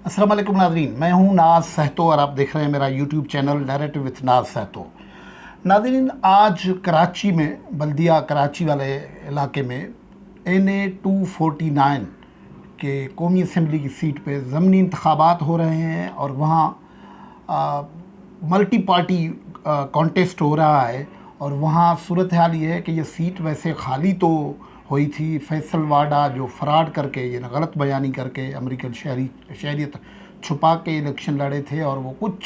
अस्सलाम वालेकुम नाज़रीन, मैं हूं नाज सहतो और आप देख रहे हैं मेरा यूट्यूब चैनल नैरेटिव विथ नाज सहतो। नाज़रीन, आज कराची में बल्दिया कराची वाले इलाके में NA 249 के कौमी असम्बली की सीट पे ज़मनी इंतखाबात हो रहे हैं और वहाँ मल्टी पार्टी कॉन्टेस्ट हो रहा है। और वहाँ सूरत हाल ये है कि ये सीट वैसे खाली तो हुई थी, फैसल वाडा जो फ़राड करके, ये गलत बयानी करके अमेरिकन शहरियत छुपा के इलेक्शन लड़े थे और वो कुछ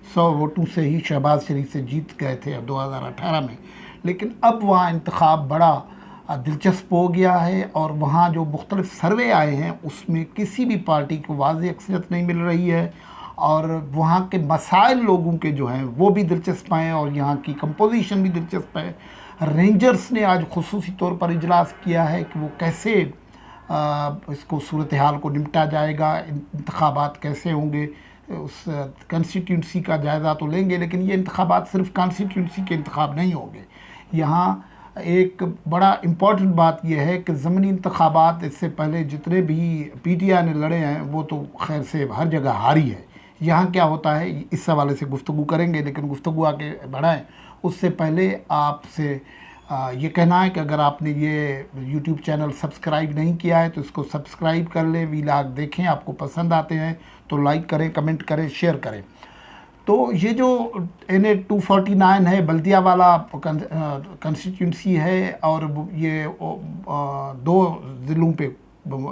100 वोटों से ही शहबाज शरीफ से जीत गए थे 2018 में। लेकिन अब वहाँ इंतखाब बड़ा दिलचस्प हो गया है और वहाँ जो मुख्तलिफ सर्वे आए हैं उसमें किसी भी पार्टी को वाज़ेह अक्सरियत नहीं मिल रही है और वहाँ के मसाइल लोगों के जो हैं वो भी दिलचस्प हैं और यहाँ की कंपोजिशन भी दिलचस्प है। रेंजर्स ने आज खुसूसी तौर पर इजलास किया है कि वो कैसे इसको सूरत हाल को निपटा जाएगा, इंतखाबात कैसे होंगे, उस कंस्टिट्यूंसी का जायज़ा तो लेंगे। लेकिन ये इंतखाबात सिर्फ कंस्टिट्यूंसी के इंतखाब नहीं होंगे। यहाँ एक बड़ा इम्पॉर्टेंट बात यह है कि ज़मनी इंतखाबात इससे पहले जितने भी PTI ने लड़े हैं वो तो खैर से हर जगह हारी है। यहाँ क्या होता है इस हवाले से गुफ्तगू करेंगे, लेकिन गुफ्तगू आगे बढ़ाएं उससे पहले आपसे ये कहना है कि अगर आपने ये YouTube चैनल सब्सक्राइब नहीं किया है तो इसको सब्सक्राइब कर लें, वीलॉग देखें, आपको पसंद आते हैं तो लाइक करें, कमेंट करें, शेयर करें। तो ये जो NA 249 है बल्दिया वाला कंस्टिट्यूंसी है और ये 2 ज़िलों पे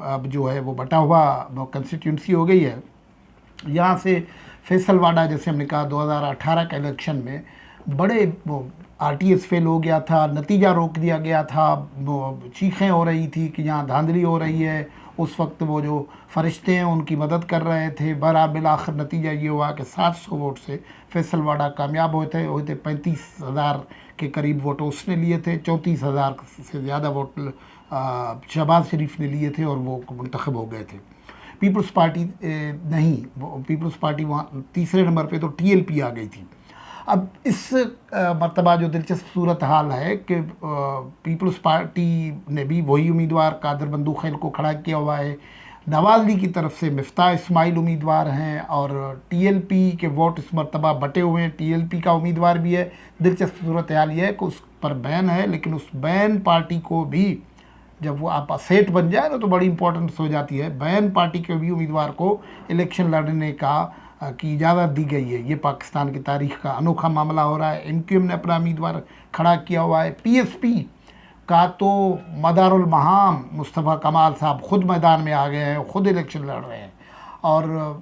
अब जो है वो बटा हुआ कंस्टिट्यूंसी हो गई है। यहाँ से फैसल वाडा, जैसे हमने कहा 2018 के इलेक्शन में बड़े RTS फेल हो गया था, नतीजा रोक दिया गया था, चीखें हो रही थी कि यहाँ धांधली हो रही है। उस वक्त वो जो फरिश्ते हैं उनकी मदद कर रहे थे। बहरहाल आखिर नतीजा ये हुआ कि 700 वोट से फैसल वाडा कामयाब होते 35,000 के करीब वोट उसने लिए थे, 34,000 से ज़्यादा वोट शहबाज शरीफ ने लिए थे और वो मुंतखब हो गए थे। पीपल्स पार्टी नहीं, पीपल्स पार्टी वहाँ तीसरे नंबर पे तो TLP आ गई थी। अब इस मरतबा जो दिलचस्प सूरत हाल है कि पीपल्स पार्टी ने भी वही उम्मीदवार कादर बंदूखैल को खड़ा किया हुआ है। नवाज लीग की तरफ से मिफ्ताह इस्माइल उम्मीदवार हैं और TLP के वोट इस मरतबा बटे हुए हैं। TLP का उम्मीदवार भी है। दिलचस्प सूरत हाल ये है कि उस पर बैन है, लेकिन उस बैन पार्टी को भी जब वो आप सेट बन जाए ना तो बड़ी इंपॉर्टेंस हो जाती है। बैन पार्टी के भी उम्मीदवार को इलेक्शन लड़ने की इजाज़त दी गई है। ये पाकिस्तान की तारीख़ का अनोखा मामला हो रहा है। MQM ने अपना उम्मीदवार खड़ा किया हुआ है। PSP का तो मदारुल महाम मुस्तफ़ा कमाल साहब खुद मैदान में आ गए हैं, खुद इलेक्शन लड़ रहे हैं। और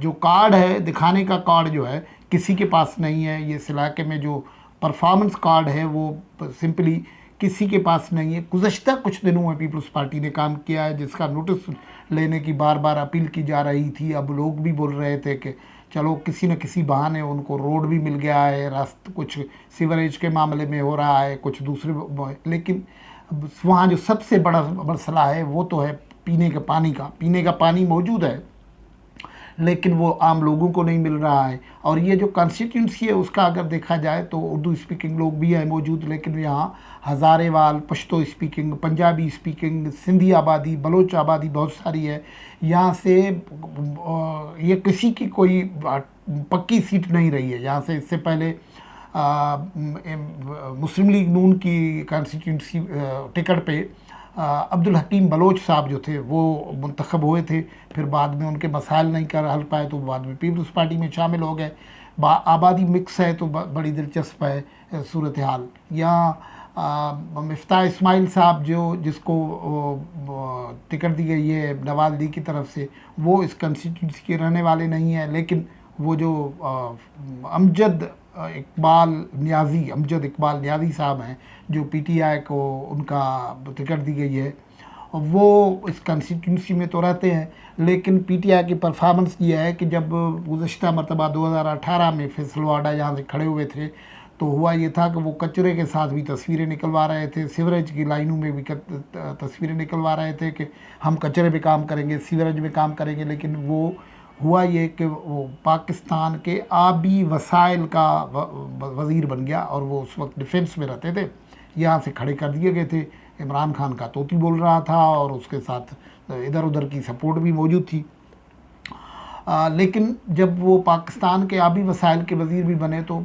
जो कार्ड है, दिखाने का कार्ड जो है किसी के पास नहीं है। ये इस इलाके में जो परफॉर्मेंस कार्ड है वो सिंपली किसी के पास नहीं है। गुज़श्ता कुछ दिनों में पीपल्स पार्टी ने काम किया है जिसका नोटिस लेने की बार बार अपील की जा रही थी। अब लोग भी बोल रहे थे कि चलो किसी न किसी बहाने उनको रोड भी मिल गया है, रास्ते कुछ सीवरेज के मामले में हो रहा है, कुछ दूसरे। लेकिन वहाँ जो सबसे बड़ा मसला है वो तो है पीने के पानी का। पीने का पानी मौजूद है लेकिन वो आम लोगों को नहीं मिल रहा है। और ये जो कॉन्स्टिट्यूंसी है उसका अगर देखा जाए तो उर्दू स्पीकिंग लोग भी हैं मौजूद, लेकिन यहाँ हज़ारेवाल, पश्तो स्पीकिंग, पंजाबी स्पीकिंग, सिंधी आबादी, बलोच आबादी बहुत सारी है। यहाँ से ये किसी की कोई पक्की सीट नहीं रही है। यहाँ से इससे पहले मुस्लिम लीग नून की कॉन्स्टिट्यूंसी टिकट पे अब्दुल हकीम बलोच साहब जो थे वो मुंतखब हुए थे, फिर बाद में उनके मसाइल नहीं कर हल पाए तो बाद में पीपल्स पार्टी में शामिल हो गए। आबादी मिक्स है तो बड़ी दिलचस्प है सूरत हाल। यहाँ मिफ्ताह इस्माइल साहब जिसको टिकट दी गई है नवाज लीग की तरफ से, वो इस कंस्टिट्यूंसी के रहने वाले नहीं हैं। लेकिन वो जो अमजद इकबाल न्याजी साहब हैं जो PTI को उनका टिकट दी गई है, वो इस कंस्टिट्यूंसी में तो रहते हैं। लेकिन PTI की परफॉर्मेंस ये है कि जब गुज़श्ता मरतबा 2018 में फैसल वाडा यहाँ से खड़े हुए थे तो हुआ ये था कि वो कचरे के साथ भी तस्वीरें निकलवा रहे थे, सीवरेज की लाइनों में भी तस्वीरें निकलवा रहे थे कि हम कचरे पे काम करेंगे, सीवरेज में काम करेंगे। लेकिन वो हुआ ये कि वो पाकिस्तान के आबी वसाइल का वज़ीर बन गया और वो उस वक्त डिफेंस में रहते थे। यहाँ से खड़े कर दिए गए थे। इमरान खान का तोती बोल रहा था और उसके साथ इधर उधर की सपोर्ट भी मौजूद थी। لیکن جب وہ پاکستان کے آبی وسائل کے وزیر بھی بنے تو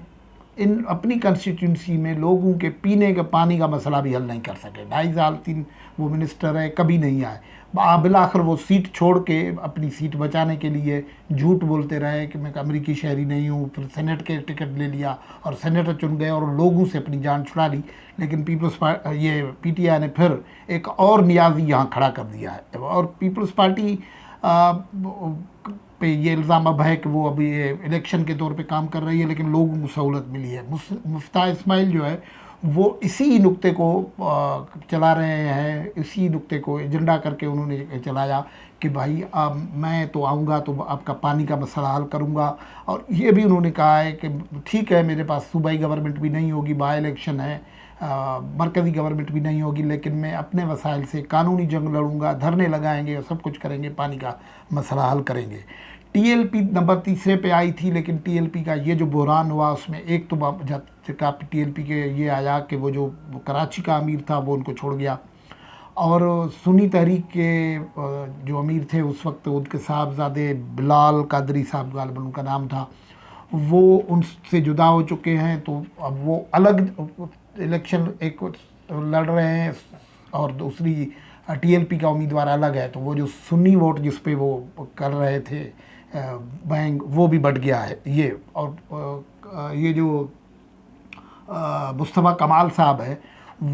اپنی کنسٹیٹیونسی میں لوگوں کے پینے کے پانی کا مسئلہ بھی حل نہیں کر سکے. 2.5 سال وہ منسٹر ہے، کبھی نہیں آئے. بالآخر وہ سیٹ چھوڑ کے اپنی سیٹ بچانے کے لیے جھوٹ بولتے رہے کہ میں امریکی شہری نہیں ہوں. پھر سینٹ کے ٹکٹ لے لیا اور سینیٹر چن گئے اور لوگوں سے اپنی جان چھڑا لی. لیکن یہ پی ٹی آئی نے پھر ایک اور نیازی یہاں کھڑا کر دیا ہے. اور پیپلز پارٹی پہ یہ الزام اب ہے کہ وہ ابھی الیکشن کے طور پہ کام کر رہی ہے، لیکن لوگوں کو سہولت ملی ہے. مفتاح اسماعیل جو ہے وہ اسی نقطے کو چلا رہے ہیں، اسی نقطے کو ایجنڈا کر کے انہوں نے چلایا کہ بھائی اب میں تو آؤں گا تو آپ کا پانی کا مسئلہ حل کروں گا. اور یہ بھی انہوں نے کہا ہے کہ ٹھیک ہے میرے پاس صوبائی گورنمنٹ بھی نہیں ہوگی، بائی الیکشن ہے، مرکزی گورنمنٹ بھی نہیں ہوگی، لیکن میں اپنے وسائل سے قانونی جنگ لڑوں گا، دھرنے لگائیں گے اور سب کچھ کریں گے، پانی کا مسئلہ حل کریں گے. ٹی ایل پی نمبر 3 پہ آئی تھی، لیکن ٹی ایل پی کا یہ جو بحران ہوا اس میں ایک تو ٹی ایل پی کے یہ آیا کہ وہ جو کراچی کا امیر تھا وہ ان کو چھوڑ گیا، اور سنی تحریک کے جو امیر تھے اس وقت ان کے صاحبزادے بلال قادری صاحب غالباً ان کا نام تھا، وہ ان سے جدا ہو چکے ہیں. تو اب وہ الگ الیکشن ایک لڑ رہے ہیں اور دوسری ٹی ایل پی کا امیدوار الگ ہے. تو وہ جو سنی ووٹ جس پہ وہ کر رہے تھے بینگ، وہ بھی بڑھ گیا ہے. یہ اور یہ جو مصطفیٰ کمال صاحب ہے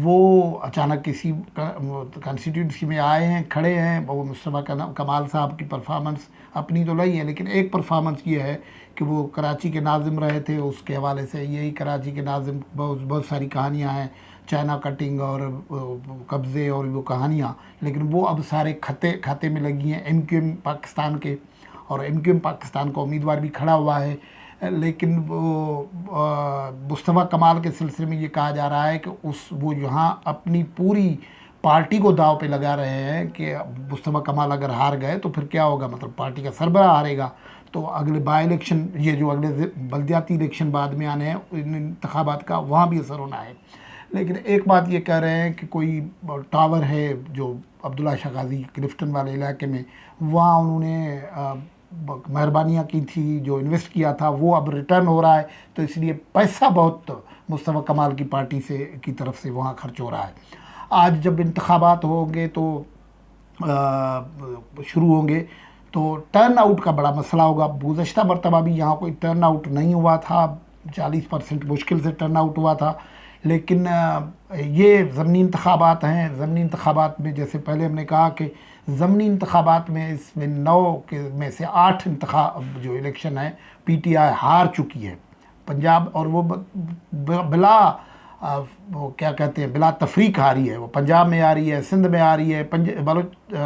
وہ اچانک کسی کنسٹیٹیونسی میں آئے ہیں، کھڑے ہیں. وہ مصطفیٰ کمال صاحب کی پرفارمنس اپنی تو نہیں ہے، لیکن ایک پرفارمنس یہ ہے کہ وہ کراچی کے ناظم رہے تھے. اس کے حوالے سے یہی کراچی کے ناظم بہت ساری کہانیاں ہیں، چائنا کٹنگ اور قبضے اور وہ کہانیاں، لیکن وہ اب سارے کھاتے میں لگی ہیں ایم کیو ایم پاکستان کے. اور ایم کیو ایم پاکستان کا امیدوار بھی کھڑا ہوا ہے. لیکن وہ مصطفیٰ کمال کے سلسلے میں یہ کہا جا رہا ہے کہ وہ یہاں اپنی پوری پارٹی کو داؤ پہ لگا رہے ہیں کہ مصطفیٰ کمال اگر ہار گئے تو پھر کیا ہوگا، مطلب پارٹی کا سربراہ ہارے گا تو اگلے بائی الیکشن، یہ جو اگلے بلدیاتی الیکشن بعد میں آنے ہیں ان انتخابات کا، وہاں بھی اثر ہونا ہے. لیکن ایک بات یہ کہہ رہے ہیں کہ کوئی ٹاور ہے جو عبداللہ شاہ غازی کلفٹن والے علاقے میں، وہاں انہوں نے مہربانیاں کی تھی، جو انویسٹ کیا تھا وہ اب ریٹرن ہو رہا ہے. تو اس لیے پیسہ بہت مصطفیٰ کمال کی پارٹی کی طرف سے وہاں خرچ ہو رہا ہے. آج جب انتخابات ہوں گے تو شروع ہوں گے تو ٹرن آؤٹ کا بڑا مسئلہ ہوگا. گزشتہ مرتبہ بھی یہاں کوئی ٹرن آؤٹ نہیں ہوا تھا، 40% مشکل سے ٹرن آؤٹ ہوا تھا. لیکن یہ ضمنی انتخابات ہیں. ضمنی انتخابات میں جیسے پہلے ہم نے کہا کہ ضمنی انتخابات میں اس میں 9 میں سے 8 جو الیکشن ہے پی ٹی آئی ہار چکی ہے پنجاب، اور وہ کیا کہتے ہیں بلا تفریق آ رہی ہے. وہ پنجاب میں آ رہی ہے، سندھ میں آ رہی ہے،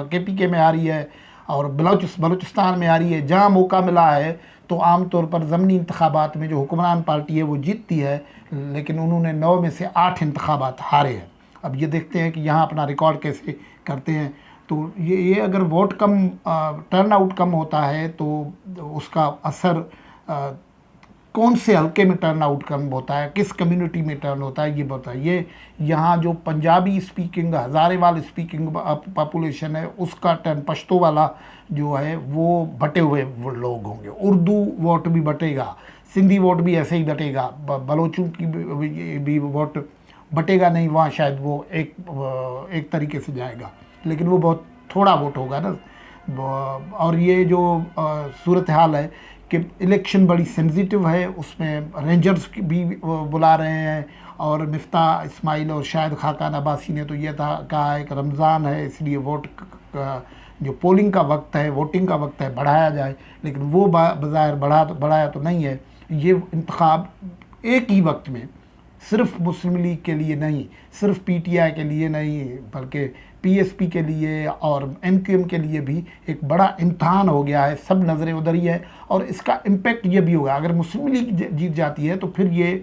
کے پی کے میں آ رہی ہے، اور بلوچستان میں آ رہی ہے. جہاں موقع ملا ہے تو عام طور پر ضمنی انتخابات میں جو حکمران پارٹی ہے وہ جیتتی ہے، لیکن انہوں نے 9 میں سے 8 انتخابات ہارے ہیں. اب یہ دیکھتے ہیں کہ یہاں اپنا ریکارڈ کیسے کرتے ہیں. تو یہ اگر ووٹ کم، ٹرن آؤٹ کم ہوتا ہے تو اس کا اثر کون سے حلقے میں ٹرن آؤٹ کم ہوتا ہے، کس کمیونٹی میں ٹرن ہوتا ہے، یہ بتائیے. یہاں جو پنجابی اسپیکنگ ہزارے وال اسپیکنگ پاپولیشن ہے اس کا پشتو والا جو ہے وہ بٹے ہوئے لوگ ہوں گے. اردو ووٹ بھی بٹے گا، سندھی ووٹ بھی ایسے ہی بٹے گا، بلوچوں کی بھی ووٹ بٹے گا نہیں، وہاں شاید وہ ایک طریقے سے جائے گا، لیکن وہ بہت تھوڑا ووٹ ہوگا نا. اور یہ جو صورتحال ہے کہ الیکشن بڑی سینسیٹیو ہے، اس میں رینجرز بھی بلا رہے ہیں. اور مفتاح اسماعیل اور شاہد خاقان عباسی نے تو یہ کہا ہے کہ رمضان ہے اس لیے ووٹ جو پولنگ کا وقت ہے، ووٹنگ کا وقت ہے، بڑھایا جائے. لیکن وہ بظاہر بڑھایا تو نہیں ہے. یہ انتخاب ایک ہی وقت میں صرف مسلم لیگ کے لیے نہیں، صرف پی ٹی آئی کے لیے نہیں، بلکہ پی ایس پی کے لیے اور ایم کیو ایم کے لیے بھی ایک بڑا امتحان ہو گیا ہے. سب نظریں ادھر ہی ہے، اور اس کا امپیکٹ یہ بھی ہوگا اگر مسلم لیگ جیت جاتی ہے تو پھر یہ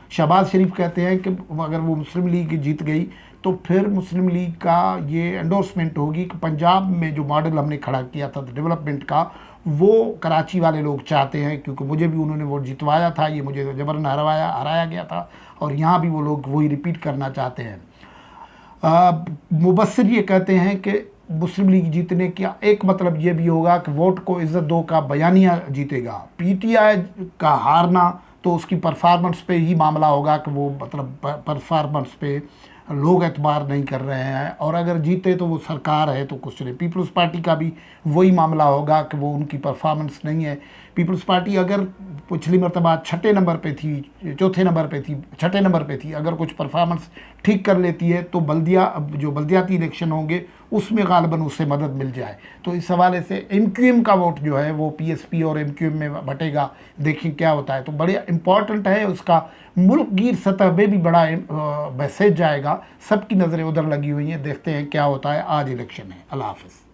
شہباز شریف کہتے ہیں کہ اگر وہ مسلم لیگ جیت گئی تو پھر مسلم لیگ کا یہ انڈورسمنٹ ہوگی کہ پنجاب میں جو ماڈل ہم نے کھڑا کیا تھا ڈیولپمنٹ کا، وہ کراچی والے لوگ چاہتے ہیں، کیونکہ مجھے بھی انہوں نے ووٹ جتوایا تھا، یہ مجھے جبراً ہرایا گیا تھا، اور یہاں بھی وہ لوگ وہی ریپیٹ کرنا چاہتے ہیں. مبصر یہ کہتے ہیں کہ मुस्लिम लीग जीतने का एक मतलब ये भी होगा कि वोट को इज्जत दो का बयानिया जीतेगा। पीटीआई का हारना तो उसकी परफॉर्मेंस पे ही मामला होगा कि वो मतलब परफॉर्मेंस पे लोग एतबार नहीं कर रहे हैं, और अगर जीते तो वो सरकार है तो कुछ नहीं। पीपल्स पार्टी का भी वही मामला होगा कि वो उनकी परफॉर्मेंस नहीं है। पीपल्स पार्टी अगर पिछली मरतबा छठे नंबर पे थी, चौथे नंबर पे थी, छठे नंबर पे थी, अगर कुछ परफॉर्मेंस ठीक कर लेती है तो जो बल्दियाती इलेक्शन होंगे उसमें गालिबन उससे मदद मिल जाए। तो इस हवाले से एमक्यूएम का वोट जो है वो पीएसपी और एमक्यूएम में बटेगा, देखें क्या होता है। तो बड़े इम्पॉर्टेंट है, उसका मुल्क गिर सतह पे भी बड़ा मैसेज जाएगा। सबकी नज़रें उधर लगी हुई हैं, देखते हैं क्या होता है। आज इलेक्शन है। अल्लाह हाफ़िज़।